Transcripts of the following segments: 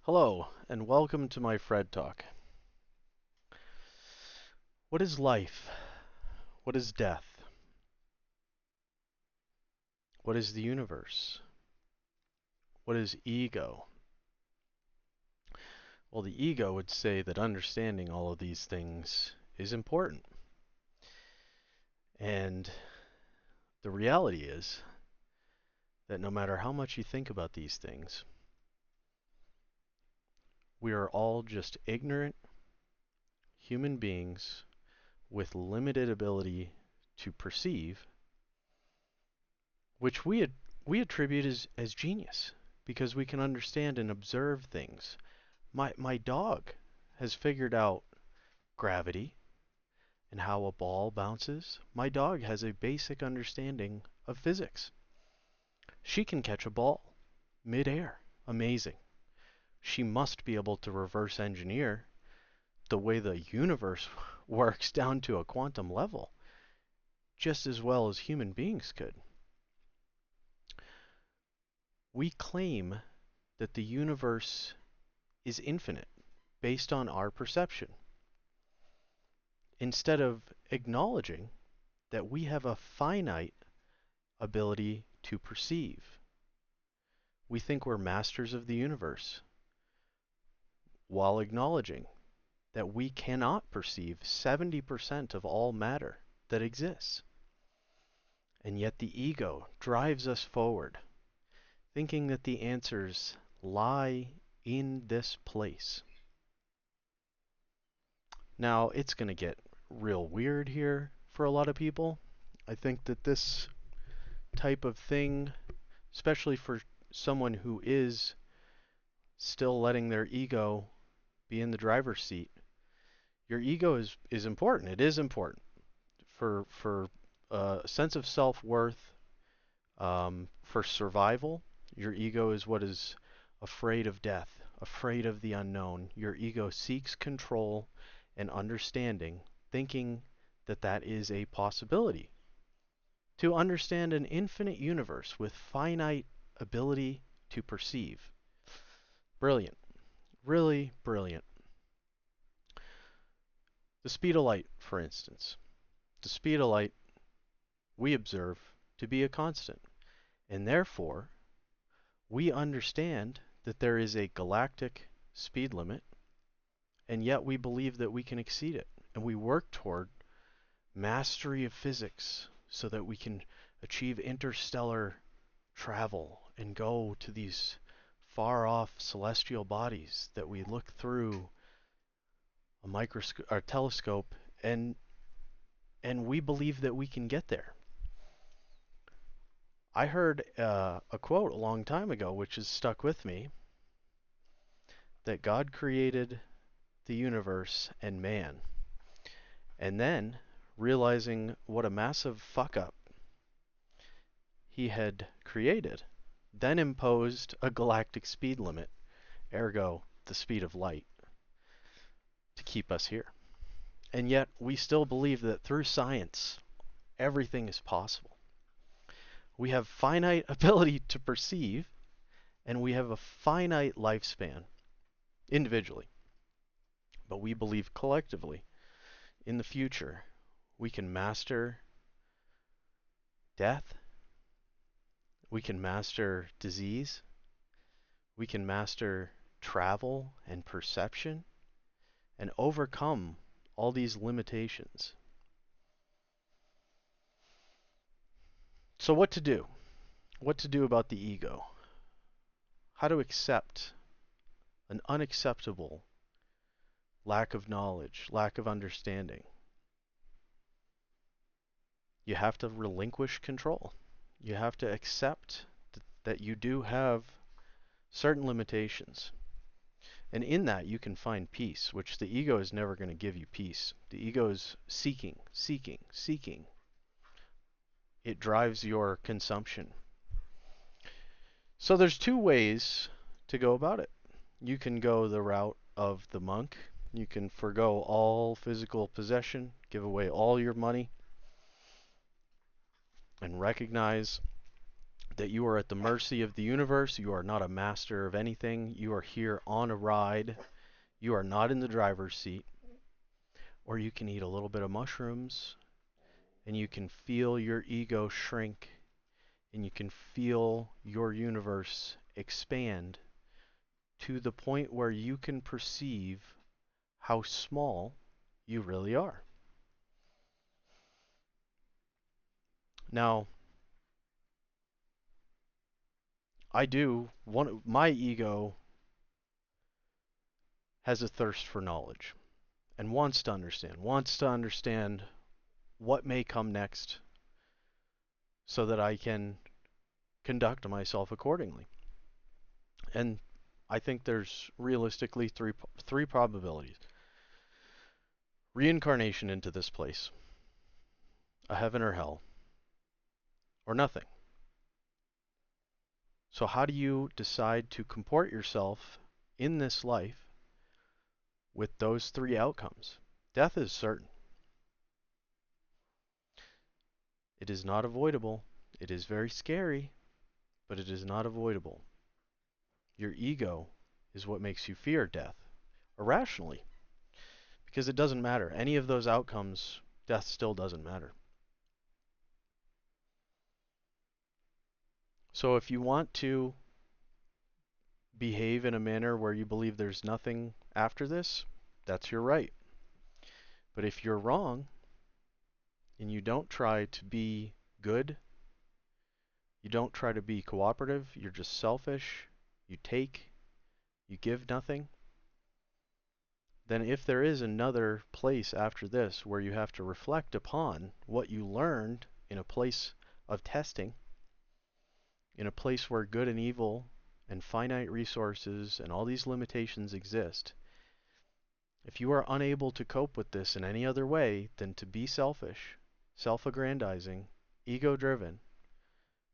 Hello, and welcome to my Fred Talk. What is life? What is death? What is the universe? What is ego? Well, the ego would say that understanding all of these things is important. And the reality is that no matter how much you think about these things, we are all just ignorant human beings with limited ability to perceive, which we attribute as genius because we can understand and observe things. My dog has figured out gravity and how a ball bounces. My dog has a basic understanding of physics. She can catch a ball midair. Amazing. She must be able to reverse engineer the way the universe works down to a quantum level just as well as human beings could. We claim that the universe is infinite based on our perception, instead of acknowledging that we have a finite ability to perceive. We think we're masters of the universe while acknowledging that we cannot perceive 70% of all matter that exists. And yet the ego drives us forward, thinking that the answers lie in this place. Now, it's going to get real weird here for a lot of people. I think that this type of thing, especially for someone who is still letting their ego be in the driver's seat, your ego is important. It is important for a sense of self-worth, for survival. Your ego is what is afraid of death, afraid of the unknown. Your ego seeks control and understanding, thinking that that is a possibility. To understand an infinite universe with finite ability to perceive. Brilliant. Really brilliant. The speed of light, for instance. The speed of light we observe to be a constant, and therefore we understand that there is a galactic speed limit, and yet we believe that we can exceed it, and we work toward mastery of physics so that we can achieve interstellar travel and go to these far off celestial bodies that we look through a microscope or telescope, and we believe that we can get there. I heard a quote a long time ago which has stuck with me, that God created the universe and man, and then realizing what a massive fuck up he had created, then imposed a galactic speed limit, ergo the speed of light, to keep us here. And yet we still believe that through science everything is possible. We have finite ability to perceive, and we have a finite lifespan individually. But we believe collectively in the future we can master death, we can master disease, we can master travel and perception, and overcome all these limitations. So what to do? What to do about the ego? How to accept an unacceptable lack of knowledge, lack of understanding? You have to relinquish control. You have to accept that you do have certain limitations. And in that, you can find peace, which the ego is never going to give you peace. The ego is seeking, seeking, seeking. It drives your consumption. So there's two ways to go about it. You can go the route of the monk. You can forgo all physical possession, give away all your money, and recognize that you are at the mercy of the universe. You are not a master of anything. You are here on a ride. You are not in the driver's seat. Or you can eat a little bit of mushrooms and you can feel your ego shrink and you can feel your universe expand to the point where you can perceive how small you really are. Now, my ego has a thirst for knowledge and wants to understand what may come next so that I can conduct myself accordingly. And I think there's realistically three probabilities. Reincarnation into this place, a heaven or hell, or nothing. So how do you decide to comport yourself in this life with those three outcomes? Death is certain. It is not avoidable. It is very scary, but it is not avoidable. Your ego is what makes you fear death, irrationally, because it doesn't matter. Any of those outcomes, death still doesn't matter. So if you want to behave in a manner where you believe there's nothing after this, that's your right. But if you're wrong and you don't try to be good, you don't try to be cooperative, you're just selfish, you take, you give nothing, then if there is another place after this where you have to reflect upon what you learned in a place of testing, in a place where good and evil and finite resources and all these limitations exist, if you are unable to cope with this in any other way than to be selfish, self-aggrandizing, ego-driven,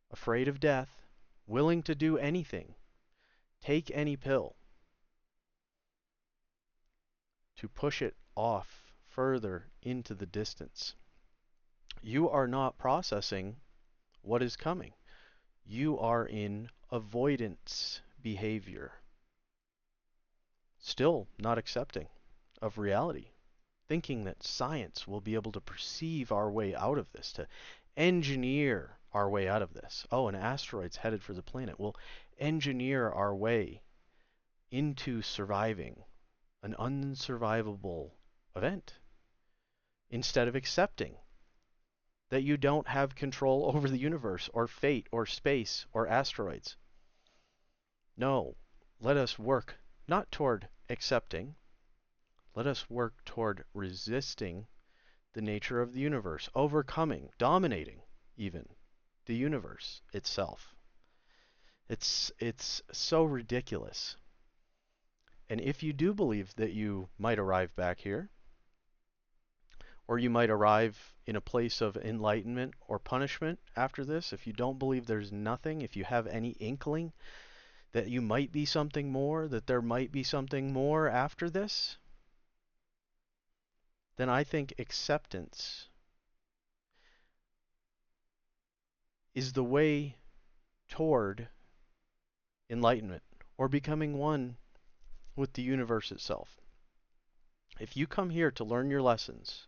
afraid of death, willing to do anything, take any pill to push it off further into the distance, you are not processing what is coming. You are in avoidance behavior, still not accepting of reality, thinking that science will be able to perceive our way out of this, to engineer our way out of this. Oh, an asteroid's headed for the planet. We'll engineer our way into surviving an unsurvivable event instead of accepting that you don't have control over the universe or fate or space or asteroids. No, let us work not toward accepting, let us work toward resisting the nature of the universe, overcoming, dominating even the universe itself. It's so ridiculous. And if you do believe that you might arrive back here, or you might arrive in a place of enlightenment or punishment after this, if you don't believe there's nothing, if you have any inkling that you might be something more, that there might be something more after this, then I think acceptance is the way toward enlightenment or becoming one with the universe itself. If you come here to learn your lessons,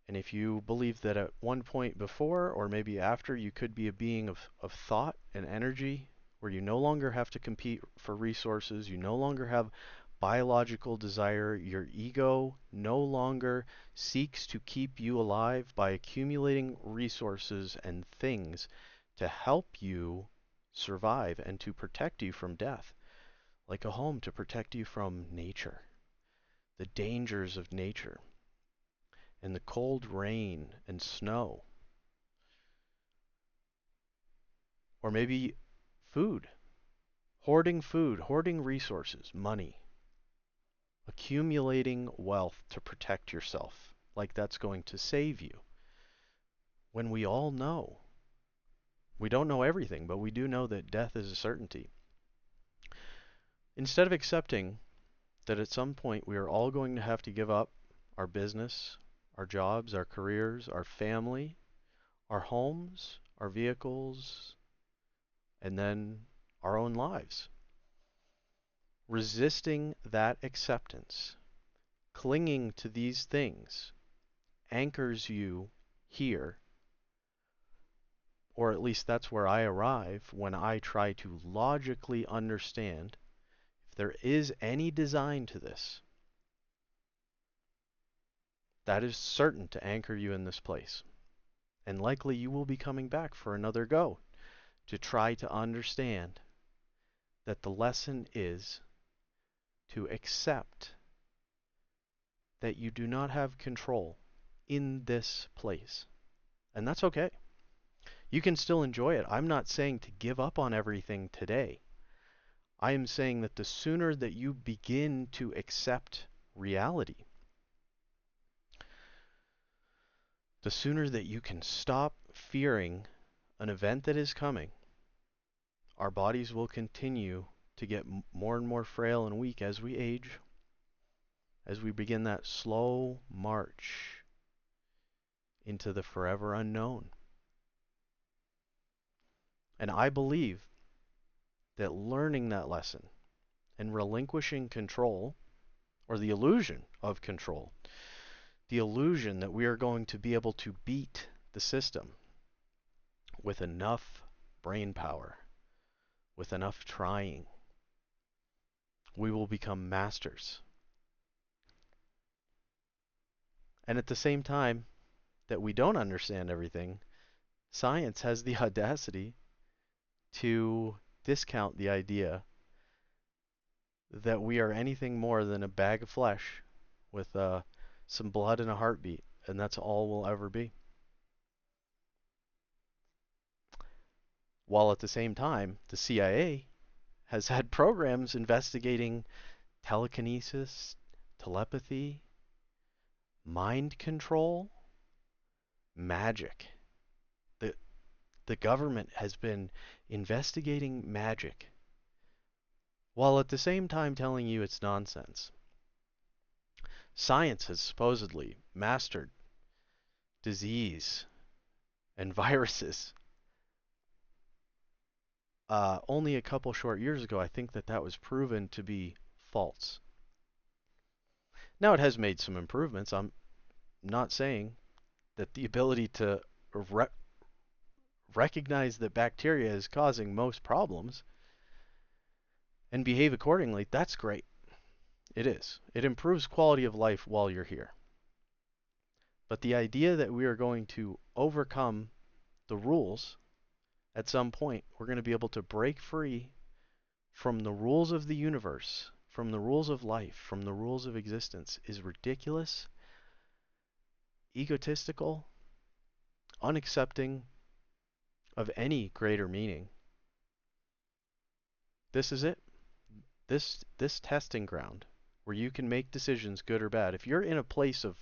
and if you believe that at one point before or maybe after you could be a being of thought and energy where you no longer have to compete for resources, you no longer have biological desire, your ego no longer seeks to keep you alive by accumulating resources and things to help you survive and to protect you from death, like a home to protect you from nature, the dangers of nature and the cold rain and snow, or maybe food, hoarding resources, money, accumulating wealth to protect yourself, like that's going to save you. When we all know, we don't know everything, but we do know that death is a certainty. Instead of accepting that at some point we are all going to have to give up our business, our jobs, our careers, our family, our homes, our vehicles, and then our own lives. Resisting that acceptance, clinging to these things, anchors you here, or at least that's where I arrive when I try to logically understand if there is any design to this. That is certain to anchor you in this place. And likely you will be coming back for another go to try to understand that the lesson is to accept that you do not have control in this place. And that's okay. You can still enjoy it. I'm not saying to give up on everything today. I am saying that the sooner that you begin to accept reality, the sooner that you can stop fearing an event that is coming, our bodies will continue to get more and more frail and weak as we age, as we begin that slow march into the forever unknown. And I believe that learning that lesson and relinquishing control, or the illusion of control, the illusion that we are going to be able to beat the system with enough brain power, with enough trying, we will become masters. And at the same time that we don't understand everything, science has the audacity to discount the idea that we are anything more than a bag of flesh with some blood and a heartbeat, and that's all we'll ever be. While at the same time, the CIA has had programs investigating telekinesis, telepathy, mind control, magic. The, the government has been investigating magic while at the same time telling you it's nonsense. Science has supposedly mastered disease and viruses. Only a couple short years ago, I think that was proven to be false. Now, it has made some improvements. I'm not saying that the ability to re recognize that bacteria is causing most problems and behave accordingly, that's great. It is. It improves quality of life while you're here. But the idea that we are going to overcome the rules at some point, we're going to be able to break free from the rules of the universe, from the rules of life, from the rules of existence, is ridiculous, egotistical, unaccepting of any greater meaning. This is it. This testing ground where you can make decisions, good or bad. If you're in a place of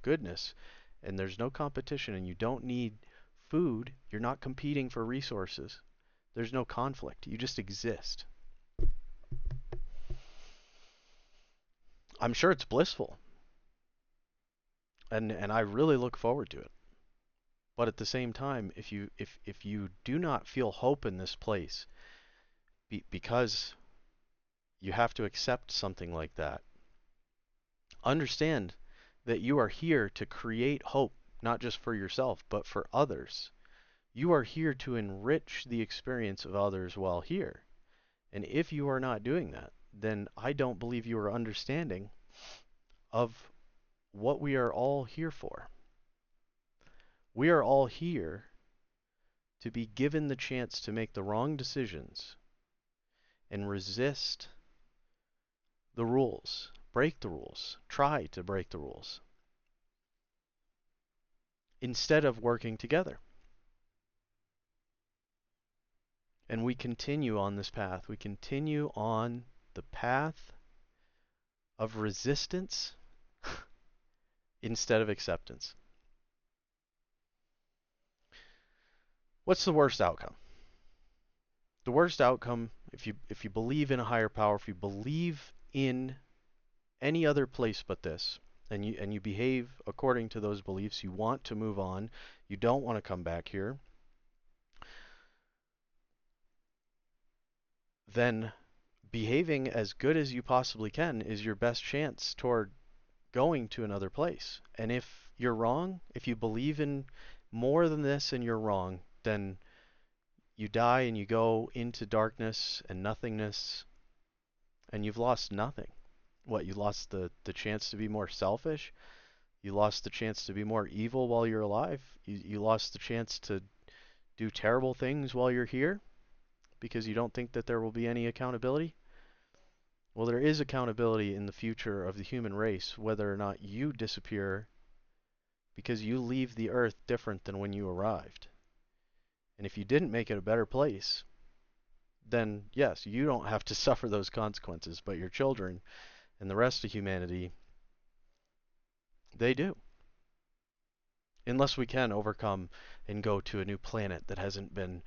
goodness and there's no competition and you don't need food, you're not competing for resources. There's no conflict. You just exist. I'm sure it's blissful. And I really look forward to it. But at the same time, if you do not feel hope in this place because you have to accept something like that, understand that you are here to create hope, not just for yourself, but for others. You are here to enrich the experience of others while here. And if you are not doing that, then I don't believe you are understanding of what we are all here for. We are all here to be given the chance to make the wrong decisions and resist the rules, break the rules, try to break the rules, instead of working together. And we continue on this path. We continue on the path of resistance instead of acceptance. What's the worst outcome? The worst outcome, if you believe in a higher power, if you believe in any other place but this, and you behave according to those beliefs, you want to move on, you don't want to come back here, then behaving as good as you possibly can is your best chance toward going to another place. And if you're wrong, if you believe in more than this and you're wrong, then you die and you go into darkness and nothingness and you've lost nothing. What, you lost the chance to be more selfish? You lost the chance to be more evil while you're alive? You lost the chance to do terrible things while you're here because you don't think that there will be any accountability? Well, there is accountability in the future of the human race, whether or not you disappear because you leave the earth different than when you arrived. And if you didn't make it a better place, then yes, you don't have to suffer those consequences, but your children and the rest of humanity, they do. Unless we can overcome and go to a new planet that hasn't been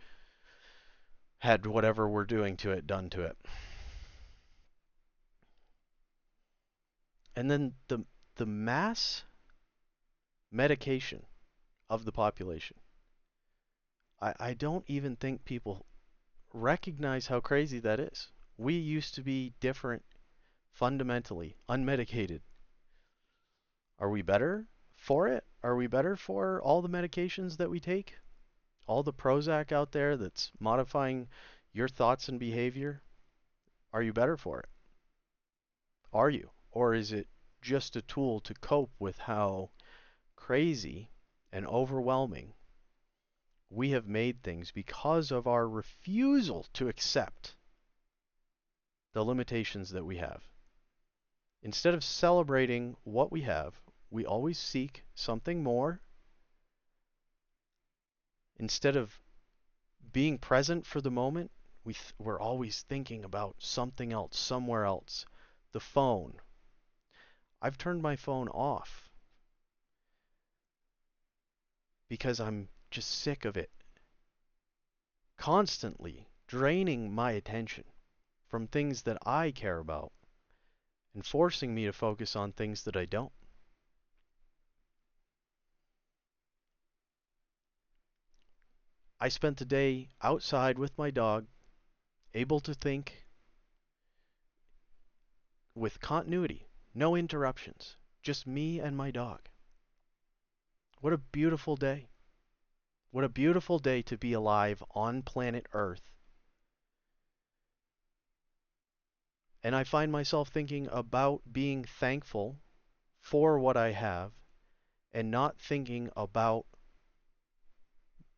had whatever we're doing to it done to it. And then the mass medication of the population. I don't even think people recognize how crazy that is. We used to be different fundamentally, unmedicated. Are we better for it? Are we better for all the medications that we take? All the Prozac out there that's modifying your thoughts and behavior? Are you better for it? Are you? Or is it just a tool to cope with how crazy and overwhelming we have made things because of our refusal to accept the limitations that we have? Instead of celebrating what we have, we always seek something more. Instead of being present for the moment, we're always thinking about something else, somewhere else. The phone. I've turned my phone off because I'm just sick of it constantly draining my attention from things that I care about and forcing me to focus on things that I don't. I spent the day outside with my dog, able to think with continuity, no interruptions, just me and my dog. What a beautiful day. What a beautiful day to be alive on planet Earth. And I find myself thinking about being thankful for what I have and not thinking about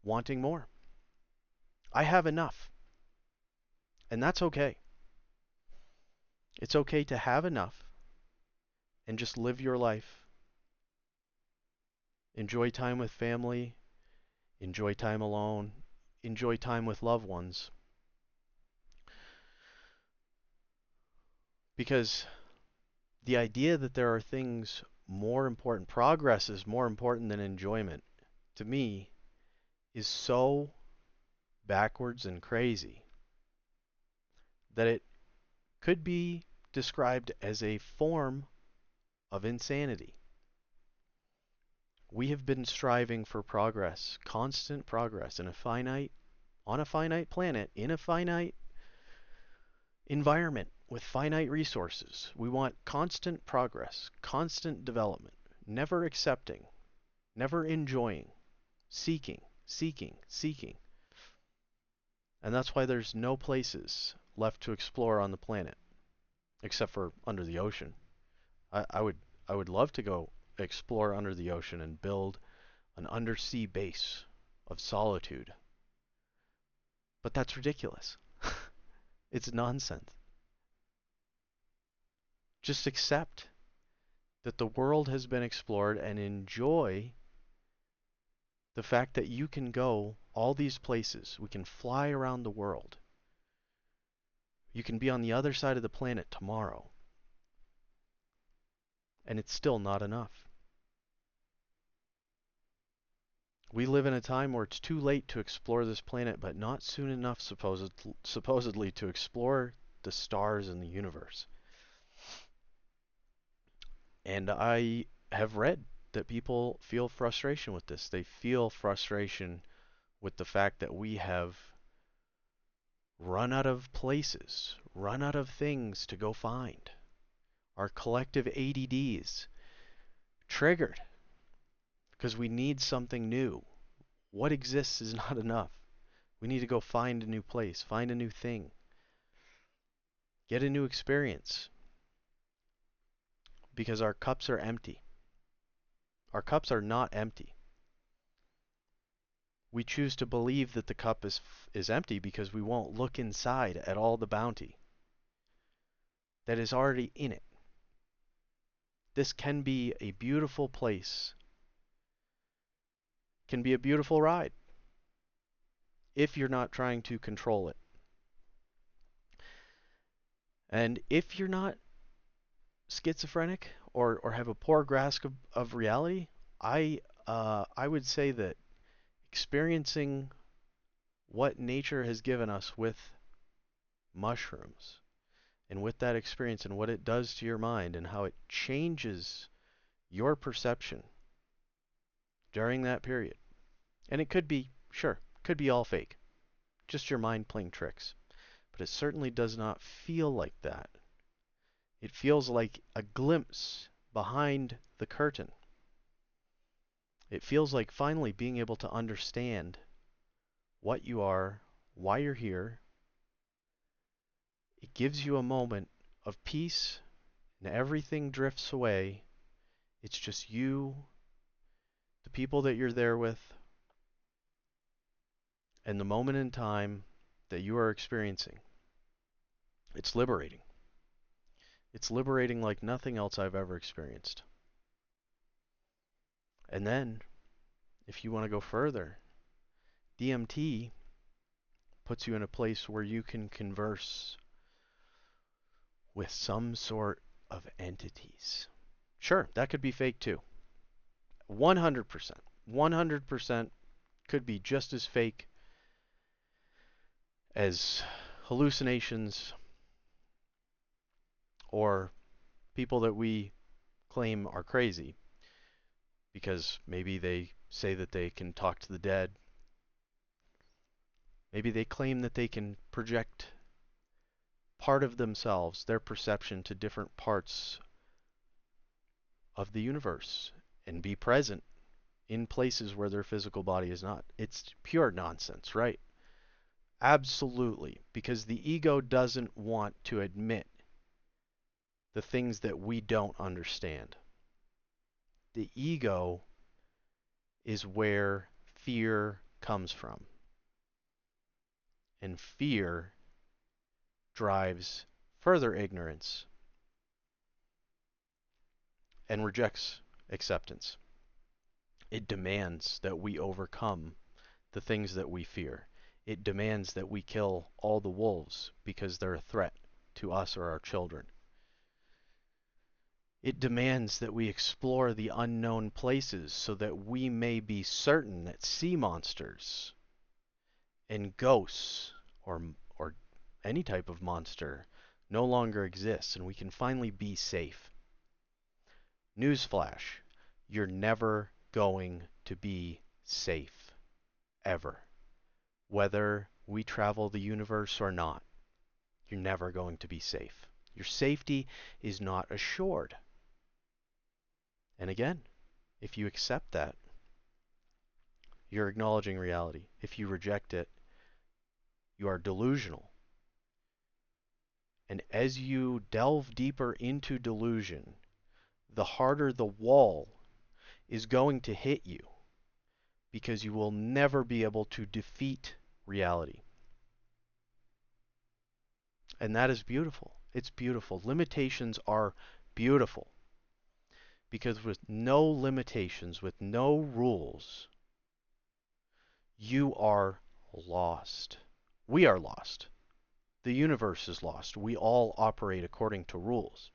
wanting more. I have enough, and that's okay. It's okay to have enough and just live your life. Enjoy time with family, enjoy time alone, enjoy time with loved ones. Because the idea that there are things more important, progress is more important than enjoyment, to me, is so backwards and crazy that it could be described as a form of insanity. We have been striving for progress, constant progress on a finite planet, in a finite environment with finite resources. We want constant progress, constant development, never accepting, never enjoying, seeking, seeking, seeking. And that's why there's no places left to explore on the planet, except for under the ocean. I, I would I would love to go explore under the ocean and build an undersea base of solitude. But that's ridiculous. It's nonsense. Just accept that the world has been explored and enjoy the fact that you can go all these places. We can fly around the world. You can be on the other side of the planet tomorrow. And it's still not enough. We live in a time where it's too late to explore this planet, but not soon enough, supposedly, to explore the stars in the universe. And I have read that people feel frustration with this. They feel frustration with the fact that we have run out of places, run out of things to go find. Our collective ADDs triggered because we need something new. What exists is not enough. We need to go find a new place, find a new thing, get a new experience because our cups are empty. Our cups are not empty. We choose to believe that the cup is empty because we won't look inside at all the bounty that is already in it. This can be a beautiful place, can be a beautiful ride if you're not trying to control it. And if you're not schizophrenic or have a poor grasp of reality, I would say that experiencing what nature has given us with mushrooms and with that experience and what it does to your mind and how it changes your perception during that period. And it could be, sure, could be all fake, just your mind playing tricks. But it certainly does not feel like that. It feels like a glimpse behind the curtain. It feels like finally being able to understand what you are, why you're here. It gives you a moment of peace and everything drifts away. It's just you, the people that you're there with, and the moment in time that you are experiencing. It's liberating. It's liberating like nothing else I've ever experienced. And then, if you want to go further, DMT puts you in a place where you can converse with some sort of entities. Sure, that could be fake too. 100%. 100% could be just as fake as hallucinations or people that we claim are crazy because maybe they say that they can talk to the dead. Maybe they claim that they can project part of themselves, their perception, to different parts of the universe and be present in places where their physical body is not. It's pure nonsense, right? Absolutely. Because the ego doesn't want to admit the things that we don't understand. The ego is where fear comes from. And fear drives further ignorance and rejects acceptance. It demands that we overcome the things that we fear. It demands that we kill all the wolves because they're a threat to us or our children. It demands that we explore the unknown places so that we may be certain that sea monsters and ghosts or any type of monster no longer exists and we can finally be safe. Newsflash, you're never going to be safe, ever. Whether we travel the universe or not, you're never going to be safe. Your safety is not assured. And again, if you accept that, you're acknowledging reality. If you reject it, you are delusional. And as you delve deeper into delusion, the harder the wall is going to hit you because you will never be able to defeat reality. And that is beautiful. It's beautiful. Limitations are beautiful because with no limitations, with no rules, you are lost. We are lost. The universe is lost. We all operate according to rules.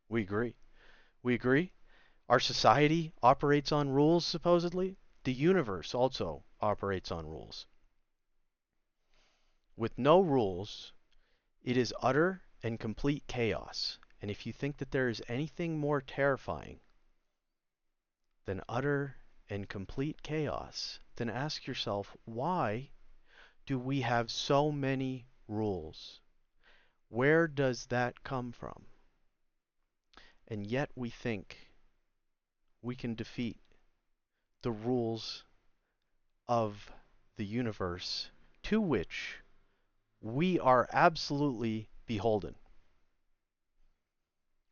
We agree. We agree? Our society operates on rules, supposedly. The universe also operates on rules. With no rules, it is utter and complete chaos. And if you think that there is anything more terrifying than utter and complete chaos, then ask yourself, why do we have so many rules. Where does that come from? And yet we think we can defeat the rules of the universe to which we are absolutely beholden.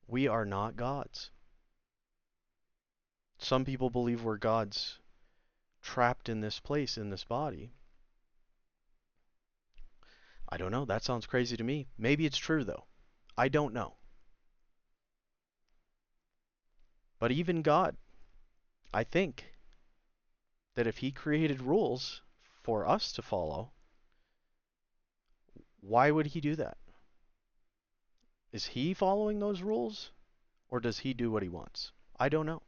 We are not gods. Some people believe we're gods trapped in this place, in this body. I don't know. That sounds crazy to me. Maybe it's true, though. I don't know. But even God, I think that if He created rules for us to follow, why would He do that? Is He following those rules? Or does He do what He wants? I don't know.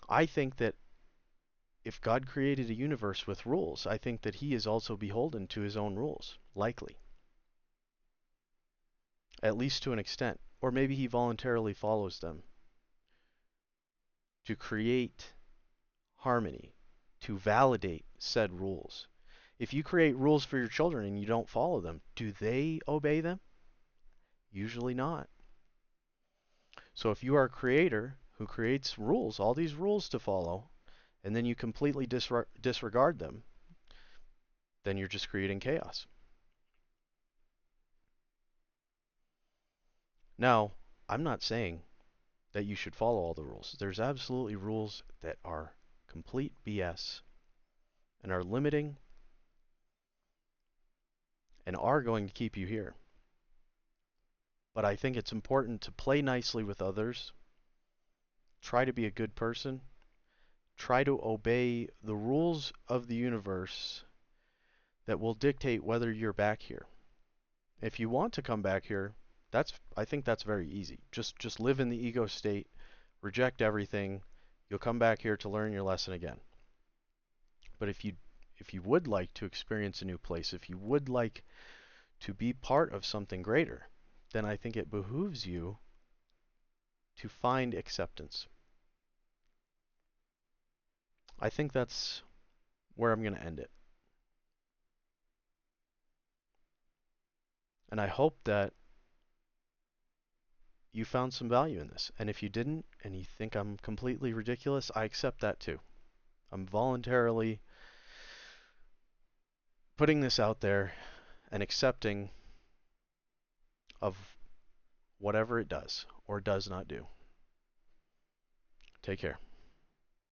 I think that if God created a universe with rules, I think that He is also beholden to His own rules, likely. At least to an extent. Or maybe He voluntarily follows them to create harmony, to validate said rules. If you create rules for your children and you don't follow them, do they obey them? Usually not. So if you are a creator who creates rules, all these rules to follow, and then you completely disregard them, then you're just creating chaos. Now, I'm not saying that you should follow all the rules. There's absolutely rules that are complete BS and are limiting and are going to keep you here. But I think it's important to play nicely with others, try to be a good person, try to obey the rules of the universe that will dictate whether you're back here. If you want to come back here, I think that's very easy. Just live in the ego state, reject everything. You'll come back here to learn your lesson again. But if you would like to experience a new place, if you would like to be part of something greater, then I think it behooves you to find acceptance. I think that's where I'm going to end it. And I hope that you found some value in this. And if you didn't, and you think I'm completely ridiculous, I accept that too. I'm voluntarily putting this out there and accepting of whatever it does or does not do. Take care.